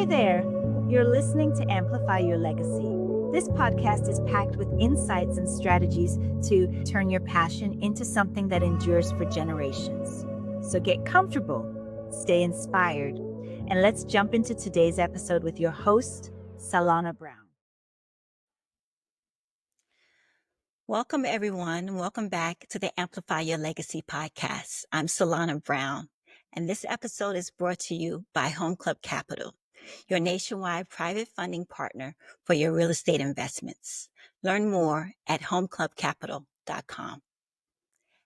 Hey there! You're listening to Amplify Your Legacy. This podcast is packed with insights and strategies to turn your passion into something that endures for generations. So get comfortable, stay inspired, and let's jump into today's episode with your host, Sallana Brown. Welcome, everyone. Welcome back to the Amplify Your Legacy podcast. I'm Sallana Brown, and this episode is brought to you by Home Club Capital, your nationwide private funding partner for your real estate investments. Learn more at homeclubcapital.com.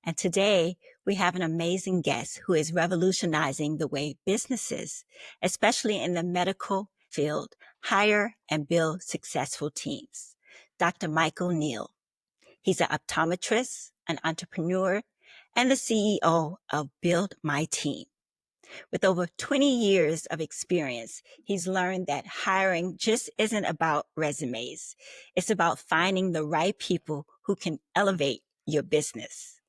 And today we have an amazing guest who is revolutionizing the way businesses, especially in the medical field, hire and build successful teams. Dr. Michael Neal. He's an optometrist, an entrepreneur, and the CEO of Build My Team. With over 20 years of experience, he's learned that hiring just isn't about resumes. It's about finding the right people who can elevate your business.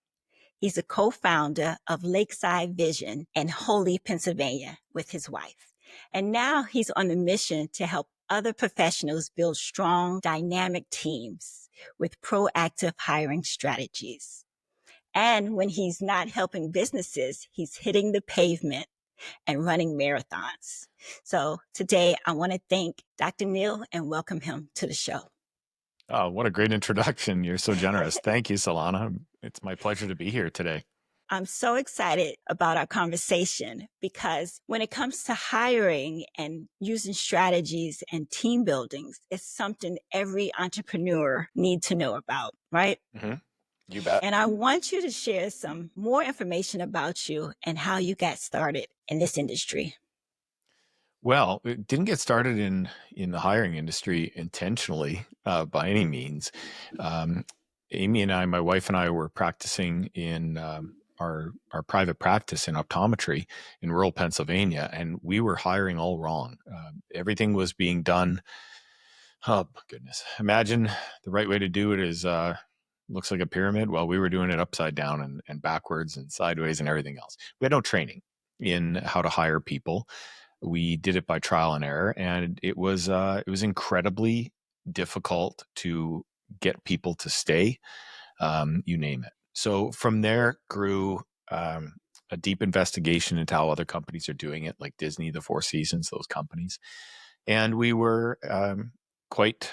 He's a co-founder of Lakeside Vision in Holy, Pennsylvania with his wife. And now he's on a mission to help other professionals build strong, dynamic teams with proactive hiring strategies. And when he's not helping businesses, he's hitting the pavement and running marathons. So today I want to thank Dr. Neal and welcome him to the show. Oh, what a great introduction. You're so generous. Thank you, Sallana. It's my pleasure to be here today. I'm so excited about our conversation because when it comes to hiring and using strategies and team buildings, it's something every entrepreneur needs to know about, right? Mm-hmm. You bet. And I want you to share some more information about you and how you got started in this industry. Well, it didn't get started in the hiring industry intentionally by any means. Amy and I, my wife and I, were practicing in our private practice in optometry in rural Pennsylvania, and we were hiring all wrong. Everything was being done. Oh, goodness. Imagine the right way to do it is looks like a pyramid. Well, we were doing it upside down and backwards and sideways and everything else. We had no training in how to hire people. We did it by trial and error, and it was incredibly difficult to get people to stay. You name it. So from there grew a deep investigation into how other companies are doing it, like Disney, the Four Seasons, those companies, and we were quite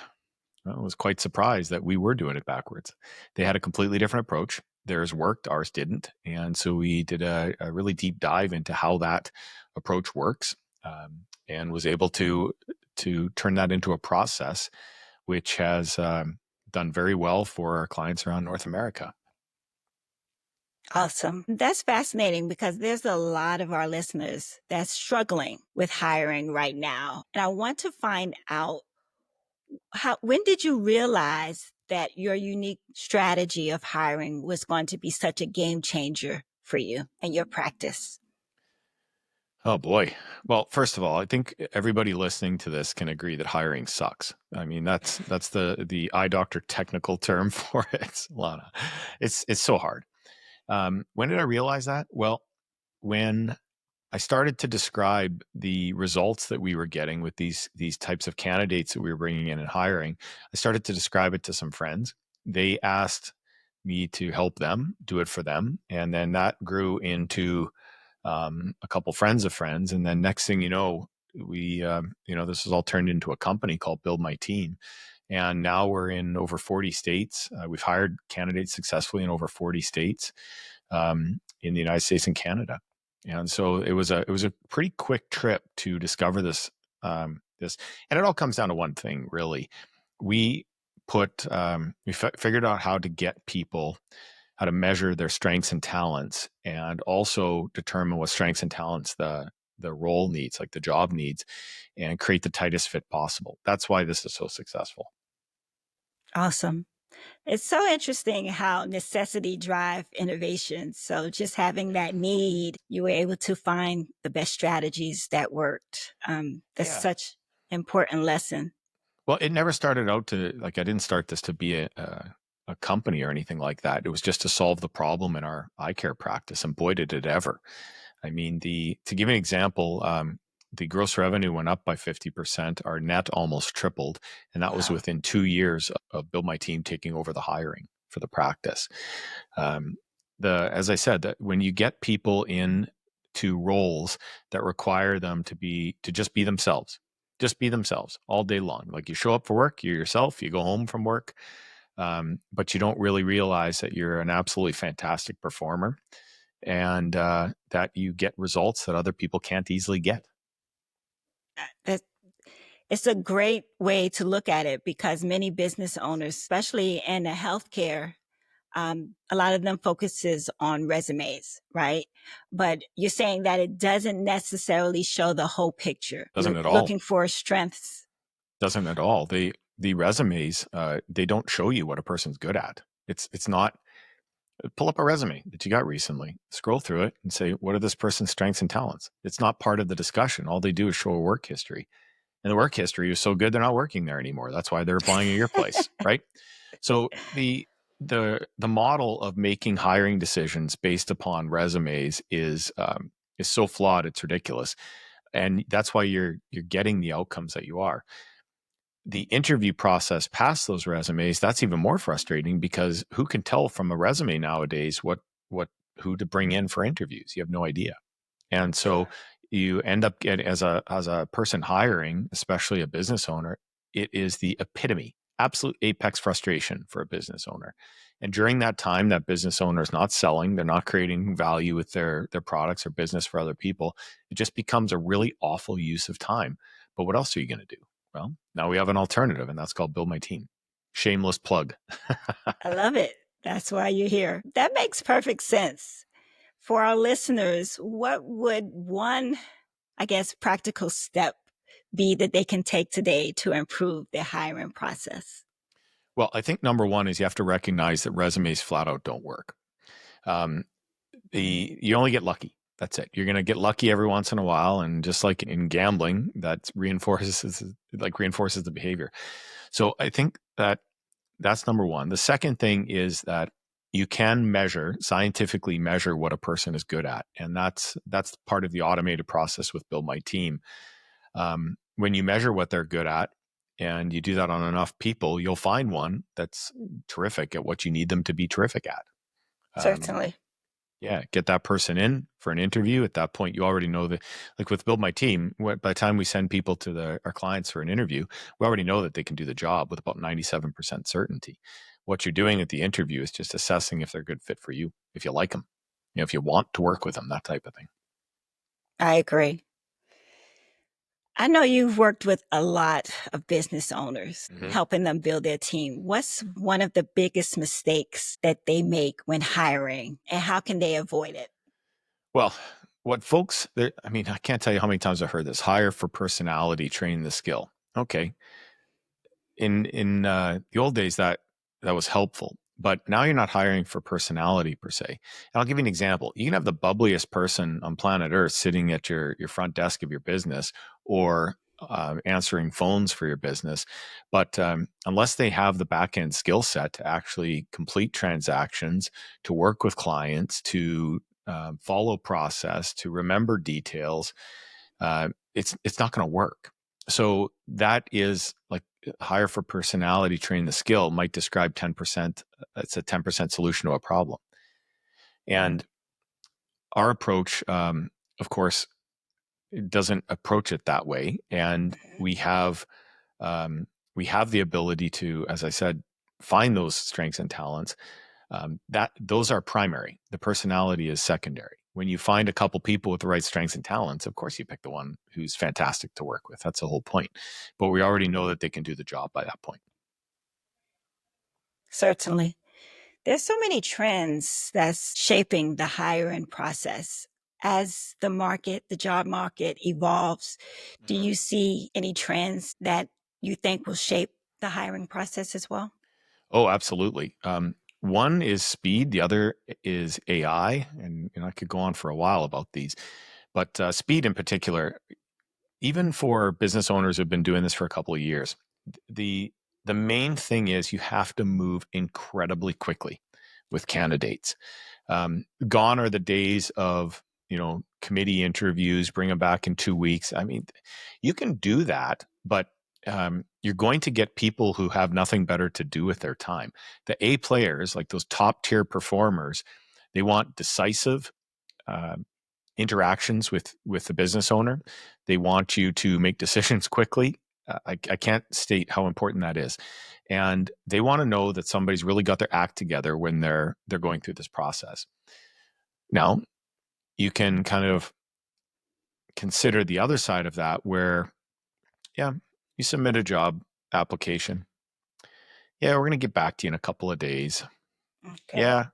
surprised that we were doing it backwards. They had a completely different approach. Theirs worked, ours didn't, and so we did a really deep dive into how that approach works. And was able to turn that into a process which has done very well for our clients around North America. Awesome. That's fascinating because there's a lot of our listeners that's struggling with hiring right now. And I want to find out when did you realize that your unique strategy of hiring was going to be such a game changer for you and your practice? Oh boy. Well, first of all, I think everybody listening to this can agree that hiring sucks. I mean, that's the eye doctor technical term for it, Lana. It's so hard. When did I realize that? Well, when I started to describe the results that we were getting with these types of candidates that we were bringing in and hiring, I started to describe it to some friends. They asked me to help them do it for them, and then that grew into a couple friends of friends, and then next thing you know, we this was all turned into a company called Build My Team, and now we're in over 40 states. We've hired candidates successfully in over 40 states in the United States and Canada, and so it was a pretty quick trip to discover this, and it all comes down to one thing, really. We figured out how to get people, how to measure their strengths and talents, and also determine what strengths and talents the role needs, like the job needs, and create the tightest fit possible. That's why this is so successful. Awesome. It's so interesting how necessity drives innovation. So just having that need, you were able to find the best strategies that worked. That's such an important lesson. Well, it never started out to, like, I didn't start this to be a company or anything like that. It was just to solve the problem in our eye care practice, and boy, did it ever. I mean, to give an example, the gross revenue went up by 50%. Our net almost tripled. And that was Wow. within 2 years of Build My Team taking over the hiring for the practice. As I said, that when you get people in to roles that require them to just be themselves all day long. Like you show up for work, you're yourself, you go home from work, but you don't really realize that you're an absolutely fantastic performer and that you get results that other people can't easily get. That It's a great way to look at it because many business owners, especially in the healthcare, a lot of them focuses on resumes, right? But you're saying that it doesn't necessarily show the whole picture. Doesn't You're at all. looking for strengths. Doesn't at all. The resumes, they don't show you what a person's good at. It's not. Pull up a resume that you got recently, scroll through it and say, what are this person's strengths and talents? It's not part of the discussion. All they do is show a work history. And the work history is so good, they're not working there anymore. That's why they're applying at your place, right? So the model of making hiring decisions based upon resumes is so flawed, it's ridiculous. And that's why you're getting the outcomes that you are. The interview process past those resumes, that's even more frustrating because who can tell from a resume nowadays who to bring in for interviews? You have no idea. And so you end up getting, as a person hiring, especially a business owner, it is the epitome, absolute apex frustration for a business owner. And during that time, that business owner is not selling, they're not creating value with their products or business for other people. It just becomes a really awful use of time. But what else are you going to do? Well, now we have an alternative, and that's called Build My Team. Shameless plug. I love it. That's why you're here. That makes perfect sense. For our listeners, what would one, I guess, practical step be that they can take today to improve their hiring process? Well, I think number one is you have to recognize that resumes flat out don't work. You only get lucky. That's it. You're going to get lucky every once in a while, and just like in gambling, that reinforces the behavior. So I think that's number one. The second thing is that you can scientifically measure what a person is good at, and that's part of the automated process with Build My Team. When you measure what they're good at, and you do that on enough people, you'll find one that's terrific at what you need them to be terrific at. Certainly. Yeah, get that person in for an interview. At that point, you already know that, like with Build My Team, by the time we send people to our clients for an interview, we already know that they can do the job with about 97% certainty. What you're doing at the interview is just assessing if they're a good fit for you, if you like them, if you want to work with them, that type of thing. I agree. I know you've worked with a lot of business owners, helping them build their team. What's one of the biggest mistakes that they make when hiring, and how can they avoid it? Well, what folks, I can't tell you how many times I've heard this: hire for personality, train the skill. Okay. In the old days, that was helpful. But now you're not hiring for personality per se. And I'll give you an example. You can have the bubbliest person on planet Earth sitting at your front desk of your business or answering phones for your business. But unless they have the back end skill set to actually complete transactions, to work with clients, to follow process, to remember details, it's not going to work. So that is like hire for personality, train the skill might describe 10%. It's a 10% solution to a problem. And our approach, of course, doesn't approach it that way. And we have the ability to, as I said, find those strengths and talents. Those are primary. The personality is secondary. When you find a couple people with the right strengths and talents, of course you pick the one who's fantastic to work with. That's the whole point. But we already know that they can do the job by that point. Certainly. There's so many trends that's shaping the hiring process. As the job market evolves, do you see any trends that you think will shape the hiring process as well? Oh, absolutely. One is speed. The other is AI. And I could go on for a while about these. But speed in particular, even for business owners who've been doing this for a couple of years, the main thing is you have to move incredibly quickly with candidates. Gone are the days of committee interviews, bring them back in 2 weeks. I mean, you can do that, but you're going to get people who have nothing better to do with their time. The A players, like those top tier performers, they want decisive interactions with the business owner. They want you to make decisions quickly. I can't state how important that is. And they want to know that somebody's really got their act together when they're going through this process. Now, you can kind of consider the other side of that where, you submit a job application. Yeah, we're going to get back to you in a couple of days. Okay. Yeah,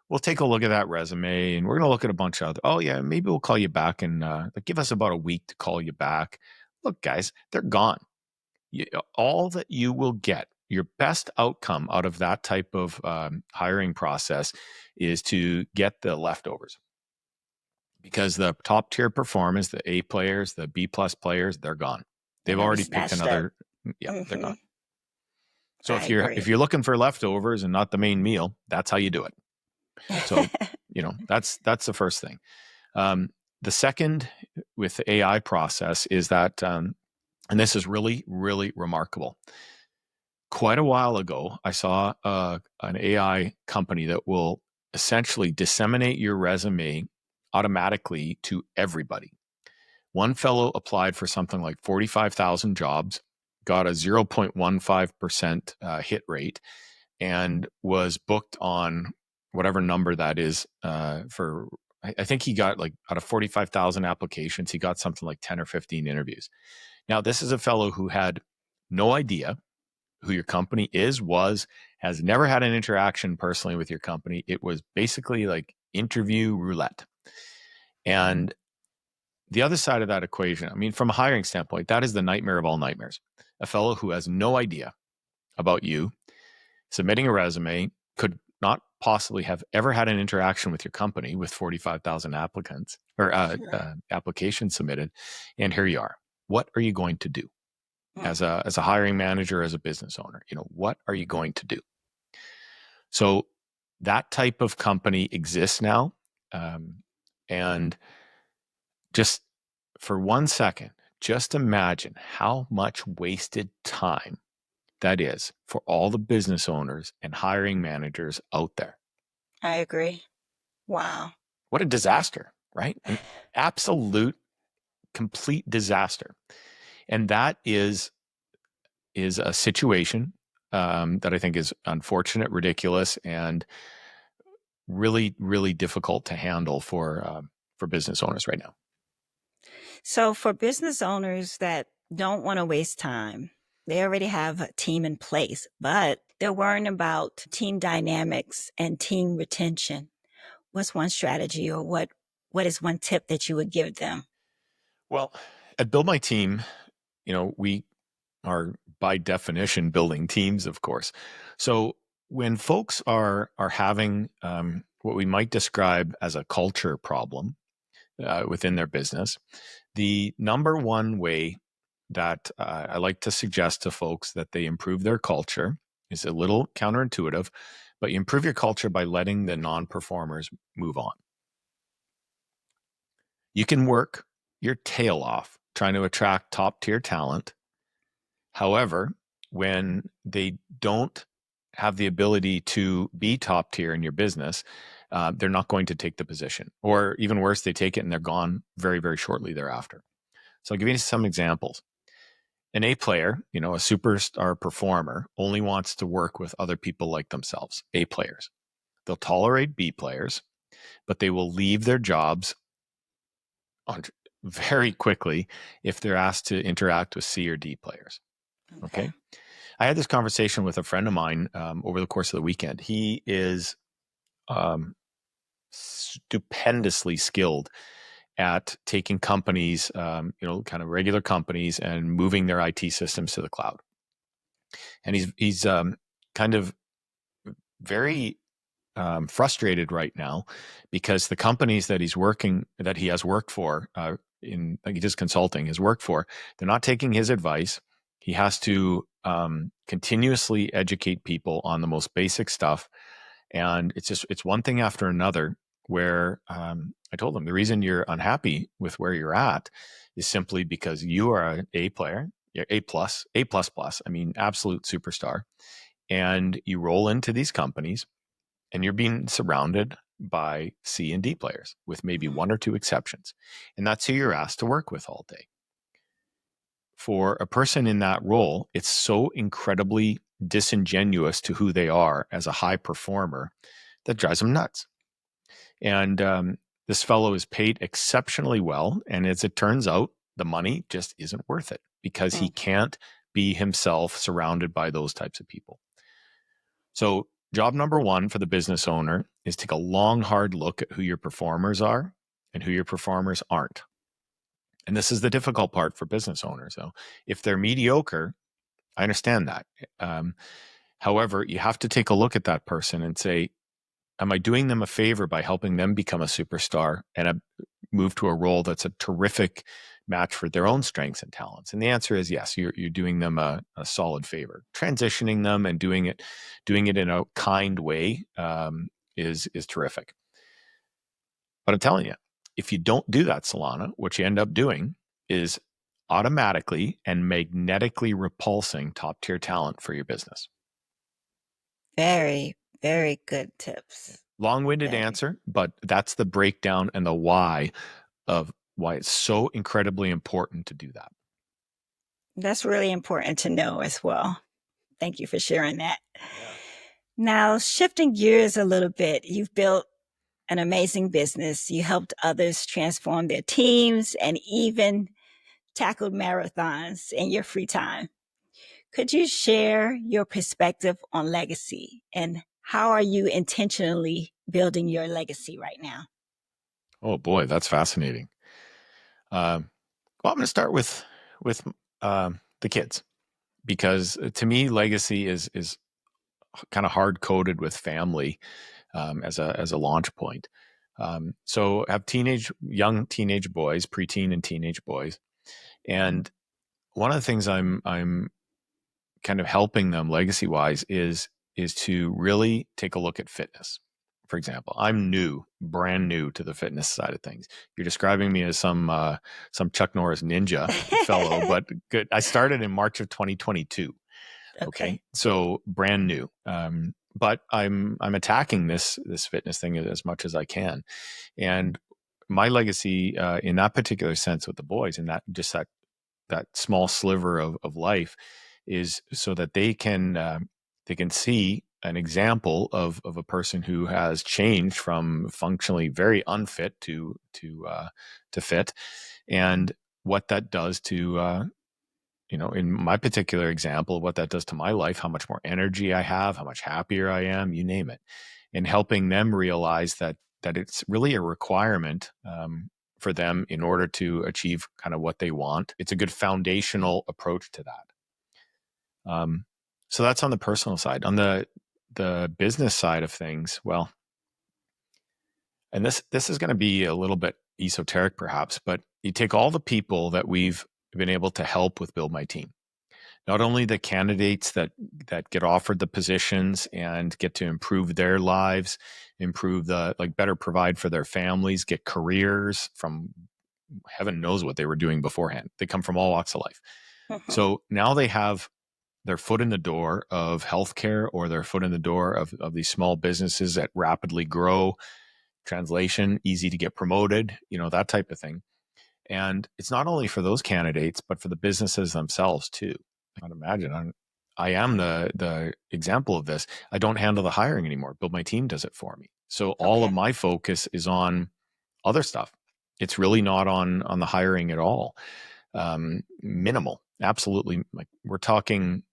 we'll take a look at that resume and we're going to look at a bunch of other. Oh, yeah, maybe we'll call you back and give us about a week to call you back. Look, guys, they're gone. All that you will get, your best outcome out of that type of hiring process is to get the leftovers. Because the top tier performers, the A players, the B plus players, they're gone. They've already picked another. They're gone. So if you're looking for leftovers and not the main meal, that's how you do it. So, that's the first thing. The second with the AI process is that, and this is really, really remarkable. Quite a while ago, I saw an AI company that will essentially disseminate your resume automatically to everybody. One fellow applied for something like 45,000 jobs, got a 0.15% hit rate, and was booked on whatever number that is for, I think he got like out of 45,000 applications, he got something like 10 or 15 interviews. Now, this is a fellow who had no idea who your company has never had an interaction personally with your company. It was basically like interview roulette. And the other side of that equation, I mean, from a hiring standpoint, that is the nightmare of all nightmares. A fellow who has no idea about you, submitting a resume, could not possibly have ever had an interaction with your company with 45,000 applicants or applications submitted. And here you are. What are you going to do as a hiring manager, as a business owner? What are you going to do? So that type of company exists now. And just for 1 second, just imagine how much wasted time that is for all the business owners and hiring managers out there. I agree. Wow. What a disaster, right? An absolute, complete disaster. And that is a situation that I think is unfortunate, ridiculous, and really, really difficult to handle for business owners right now. So for business owners that don't want to waste time, they already have a team in place, but they're worrying about team dynamics and team retention. What's one strategy, or what is one tip that you would give them? Well, at Build My Team, we are by definition building teams, of course. So when folks are having what we might describe as a culture problem within their business, the number one way that I like to suggest to folks that they improve their culture is a little counterintuitive, but you improve your culture by letting the non-performers move on. You can work your tail off trying to attract top tier talent. However, when they don't have the ability to be top tier in your business, they're not going to take the position. Or even worse, they take it and they're gone very, very shortly thereafter. So I'll give you some examples. An A player, a superstar performer, only wants to work with other people like themselves, A players. They'll tolerate B players, but they will leave their jobs very quickly if they're asked to interact with C or D players. Okay. I had this conversation with a friend of mine over the course of the weekend. He is stupendously skilled at taking companies, kind of regular companies, and moving their IT systems to the cloud. And he's kind of very frustrated right now because the companies that he has worked for he does consulting, has worked for, they're not taking his advice. He has to continuously educate people on the most basic stuff. And it's one thing after another. where I told them the reason you're unhappy with where you're at is simply because you are an A player, you're A plus, A plus plus. I mean, absolute superstar. And you roll into these companies and you're being surrounded by C and D players with maybe one or two exceptions. And that's who you're asked to work with all day. For a person in that role, it's so incredibly disingenuous to who they are as a high performer that drives them nuts. And this fellow is paid exceptionally well. And as it turns out, the money just isn't worth it because he can't be himself surrounded by those types of people. So job number one for the business owner is take a long, hard look at who your performers are and who your performers aren't. And this is the difficult part for business owners. So if they're mediocre, I understand that. However, you have to take a look at that person and say, am I doing them a favor by helping them become a superstar and move to a role that's a terrific match for their own strengths and talents? And the answer is yes, you're doing them a solid favor. Transitioning them and doing it in a kind way is terrific. But I'm telling you, if you don't do that, Sallana, what you end up doing is automatically and magnetically repulsing top tier talent for your business. Very, very good tips. Long-winded answer, but that's the breakdown and the why of why it's so incredibly important to do that. That's really important to know as well. Thank you for sharing that. Yeah. Now, shifting gears a little bit, you've built an amazing business. You helped others transform their teams and even tackled marathons in your free time. Could you share your perspective on legacy and how are you intentionally building your legacy right now? Oh boy, that's fascinating. Well, I'm going to start with the kids, because to me, legacy is kind of hard coded with family as a launch point. So I have young teenage boys, preteen and teenage boys, and one of the things I'm kind of helping them legacy wise is to really take a look at fitness. For example, I'm brand new to the fitness side of things. You're describing me as some Chuck Norris ninja fellow, but good. I started in March of 2022. Okay. So brand new. But I'm attacking this fitness thing as much as I can. And my legacy in that particular sense with the boys, and that small sliver of life, is so that they can see an example of a person who has changed from functionally very unfit to fit, and what that does to in my particular example, what that does to my life, how much more energy I have, how much happier I am, you name it, and helping them realize that it's really a requirement for them in order to achieve kind of what they want. It's a good foundational approach to that. So that's on the personal side. On the business side of things, well, and this is going to be a little bit esoteric perhaps, but you take all the people that we've been able to help with Build My Team. Not only the candidates that get offered the positions and get to improve their lives, better provide for their families, get careers from heaven knows what they were doing beforehand. They come from all walks of life. So now they have their foot in the door of healthcare, or their foot in the door of these small businesses that rapidly grow. Translation, easy to get promoted, that type of thing. And it's not only for those candidates, but for the businesses themselves too. I can't imagine. I am the example of this. I don't handle the hiring anymore. Build My Team does it for me. So all of my focus is on other stuff. It's really not on the hiring at all. Minimal, absolutely. Like we're talking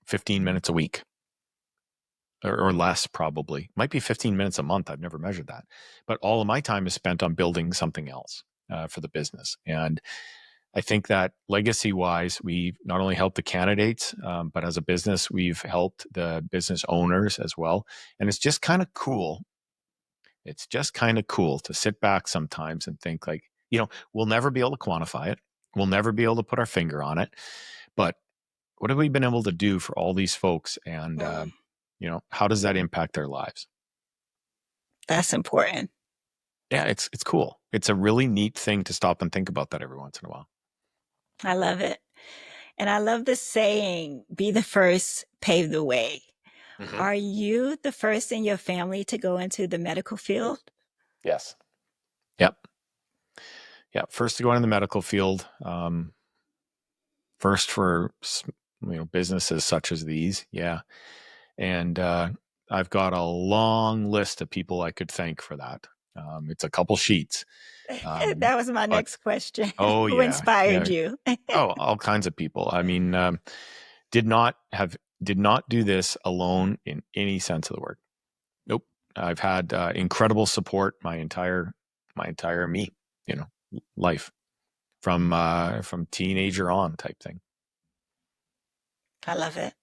15 minutes a week or less, probably. Might be 15 minutes a month. I've never measured that. But all of my time is spent on building something else for the business. And I think that legacy-wise, we not only help the candidates, but as a business, we've helped the business owners as well. And it's just kind of cool. It's just kind of cool to sit back sometimes and think like, we'll never be able to quantify it. We'll never be able to put our finger on it. But what have we been able to do for all these folks? And, how does that impact their lives? That's important. Yeah, it's cool. It's a really neat thing to stop and think about that every once in a while. I love it. And I love the saying, be the first, pave the way. Mm-hmm. Are you the first in your family to go into the medical field? Yes. Yep. Yeah. First to go into the medical field. First for businesses such as these. Yeah. And I've got a long list of people I could thank for that. It's a couple sheets. That was my But next question. oh Who yeah, inspired yeah. you? Oh, all kinds of people. I mean, did not do this alone in any sense of the word. Nope. I've had incredible support my entire me, life from teenager on type thing. I love it.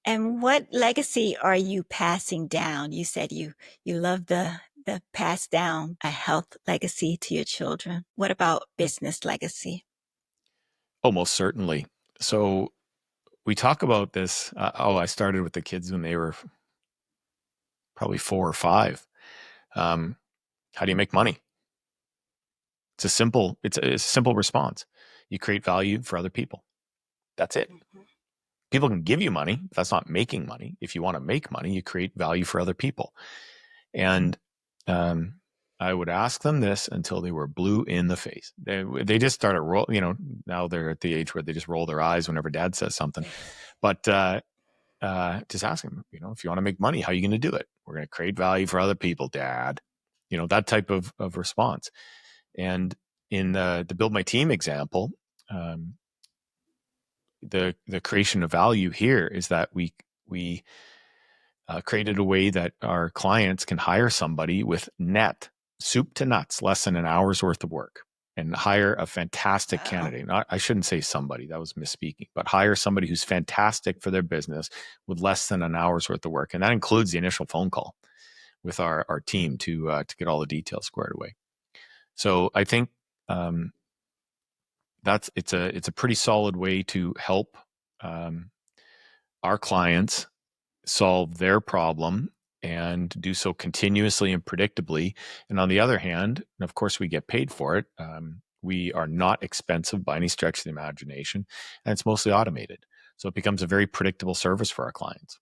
And what legacy are you passing down? You said you love the pass down a health legacy to your children. What about business legacy? Oh, most certainly. So we talk about this. I started with the kids when they were probably 4 or 5. How do you make money? It's a simple response. You create value for other people. That's it. Mhm. People can give you money. That's not making money. If you want to make money, you create value for other people. And I would ask them this until they were blue in the face. They just started now they're at the age where they just roll their eyes whenever dad says something. But just ask them, if you want to make money, how are you going to do it? We're going to create value for other people, dad. That type of response. And in the Build My Team example, the creation of value here is that we created a way that our clients can hire somebody with net soup to nuts, less than an hour's worth of work, and hire a fantastic Wow. candidate. I shouldn't say somebody, that was misspeaking, but hire somebody who's fantastic for their business with less than an hour's worth of work. And that includes the initial phone call with our team to get all the details squared away. So I think it's a pretty solid way to help our clients solve their problem and do so continuously and predictably. And on the other hand, and of course, we get paid for it. We are not expensive by any stretch of the imagination, and it's mostly automated. So it becomes a very predictable service for our clients.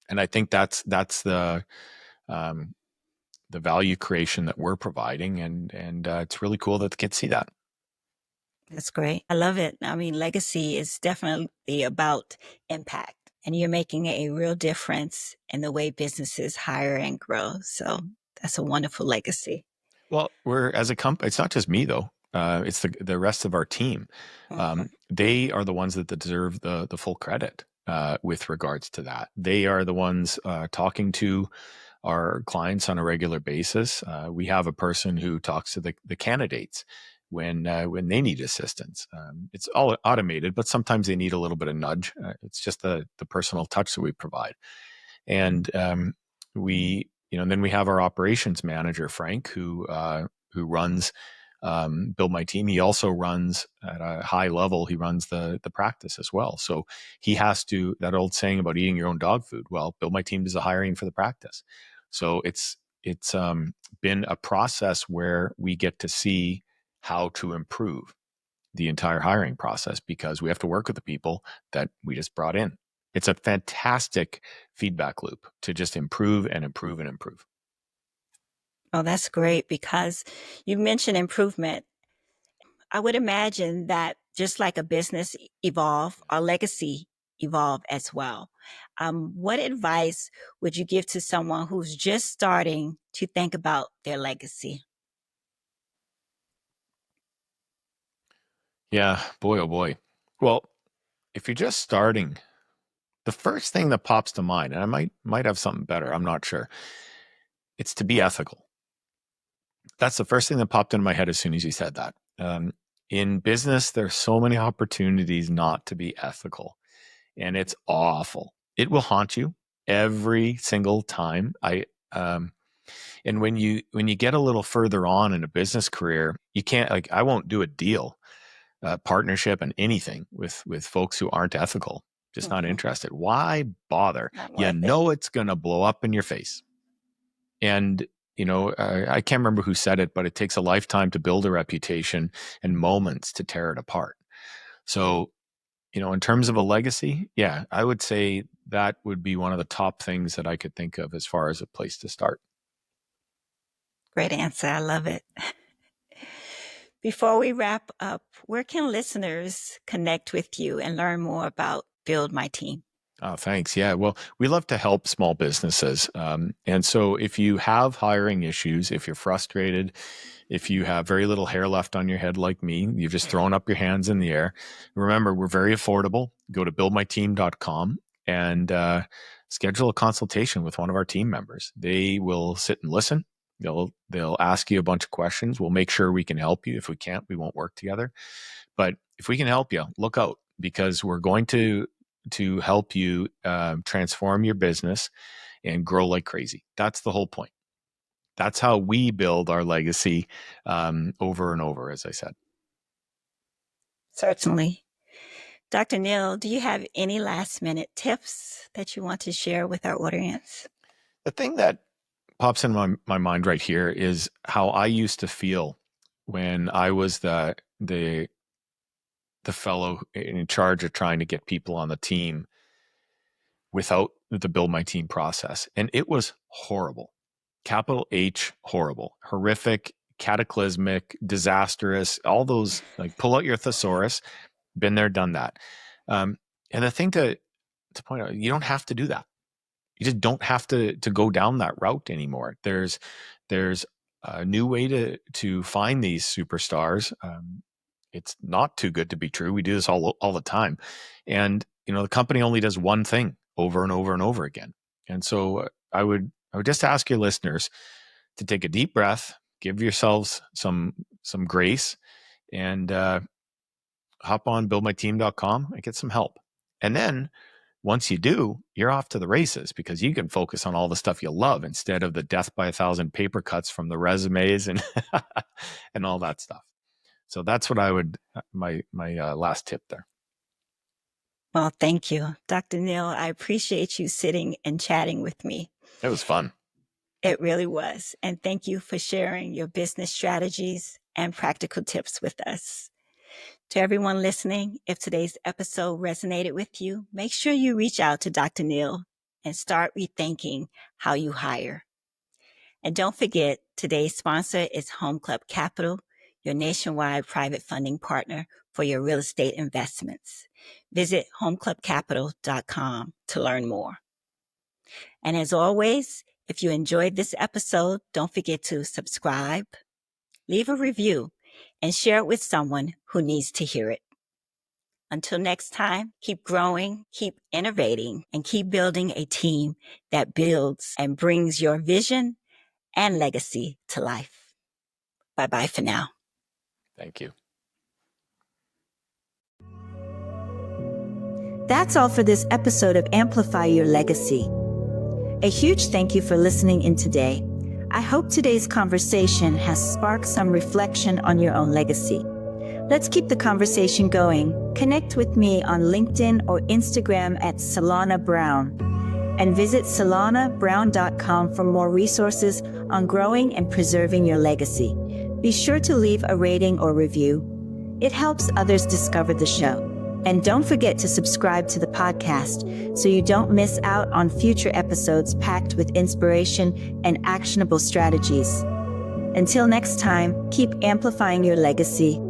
And I think that's the value creation that we're providing, and it's really cool that the kids see that. That's great. I love it. I mean, legacy is definitely about impact, and you're making a real difference in the way businesses hire and grow. So that's a wonderful legacy. Well, we're as a company. It's not just me though. It's the rest of our team. Mhm. They are the ones that deserve the full credit with regards to that. They are the ones talking to our clients on a regular basis. We have a person who talks to the candidates when they need assistance. It's all automated, but sometimes they need a little bit of nudge. It's just the personal touch that we provide. And then we have our operations manager, Frank, who runs Build My Team. He also runs at a high level. He runs the practice as well. So he has to, that old saying about eating your own dog food. Well, Build My Team does the hiring for the practice. So it's been a process where we get to see how to improve the entire hiring process because we have to work with the people that we just brought in. It's a fantastic feedback loop to just improve and improve and improve. Oh, that's great because you mentioned improvement. I would imagine that just like a business evolve, our legacy evolve as well. What advice would you give to someone who's just starting to think about their legacy? Yeah, boy, oh boy. Well, if you're just starting, the first thing that pops to mind, and I might have something better, I'm not sure, it's to be ethical. That's the first thing that popped into my head as soon as you said that. In business, there's so many opportunities not to be ethical, and it's awful. It will haunt you every single time. And when you get a little further on in a business career, you can't I won't do a deal, partnership, and anything with folks who aren't ethical. Just not Mhm. interested. Why bother? Not You worth it. know it's going to blow up in your face. And I can't remember who said it, but it takes a lifetime to build a reputation and moments to tear it apart. So, in terms of a legacy, yeah, I would say that would be one of the top things that I could think of as far as a place to start. Great answer. I love it. Before we wrap up, where can listeners connect with you and learn more about Build My Team? Oh, thanks. Yeah. Well, we love to help small businesses. And so if you have hiring issues, if you're frustrated, if you have very little hair left on your head like me, you've just thrown up your hands in the air. Remember, we're very affordable. Go to buildmyteam.com and schedule a consultation with one of our team members. They will sit and listen. They'll ask you a bunch of questions. We'll make sure we can help you. If we can't, we won't work together. But if we can help you, look out, because we're going to help you transform your business and grow like crazy. That's the whole point. That's how we build our legacy over and over, as I said. Certainly. Dr. Neal, do you have any last minute tips that you want to share with our audience? The thing that pops in my mind right here is how I used to feel when I was the fellow in charge of trying to get people on the team without the Build My Team process. And it was horrible. Capital H, horrible, horrific, cataclysmic, disastrous, all those, like, pull out your thesaurus, been there, done that. And the thing to point out, you don't have to do that. You just don't have to go down that route anymore. There's a new way to find these superstars. It's not too good to be true. We do this all the time. And, the company only does one thing over and over and over again. And so I would just ask your listeners to take a deep breath, give yourselves some grace, and hop on buildmyteam.com and get some help. And then once you do, you're off to the races, because you can focus on all the stuff you love instead of the death by 1,000 paper cuts from the resumes and and all that stuff. So that's what I would, my last tip there. Well, thank you, Dr. Neal. I appreciate you sitting and chatting with me. It was fun. It really was. And thank you for sharing your business strategies and practical tips with us. To everyone listening, if today's episode resonated with you, make sure you reach out to Dr. Neal and start rethinking how you hire. And don't forget, today's sponsor is Home Club Capital, your nationwide private funding partner for your real estate investments. Visit homeclubcapital.com to learn more. And as always, if you enjoyed this episode, don't forget to subscribe, leave a review, and share it with someone who needs to hear it. Until next time, keep growing, keep innovating, and keep building a team that builds and brings your vision and legacy to life. Bye-bye for now. Thank you. That's all for this episode of Amplify Your Legacy. A huge thank you for listening in today. I hope today's conversation has sparked some reflection on your own legacy. Let's keep the conversation going. Connect with me on LinkedIn or Instagram at Sallana Brown, and visit sallanabrown.com for more resources on growing and preserving your legacy. Be sure to leave a rating or review. It helps others discover the show. And don't forget to subscribe to the podcast so you don't miss out on future episodes packed with inspiration and actionable strategies. Until next time, keep amplifying your legacy.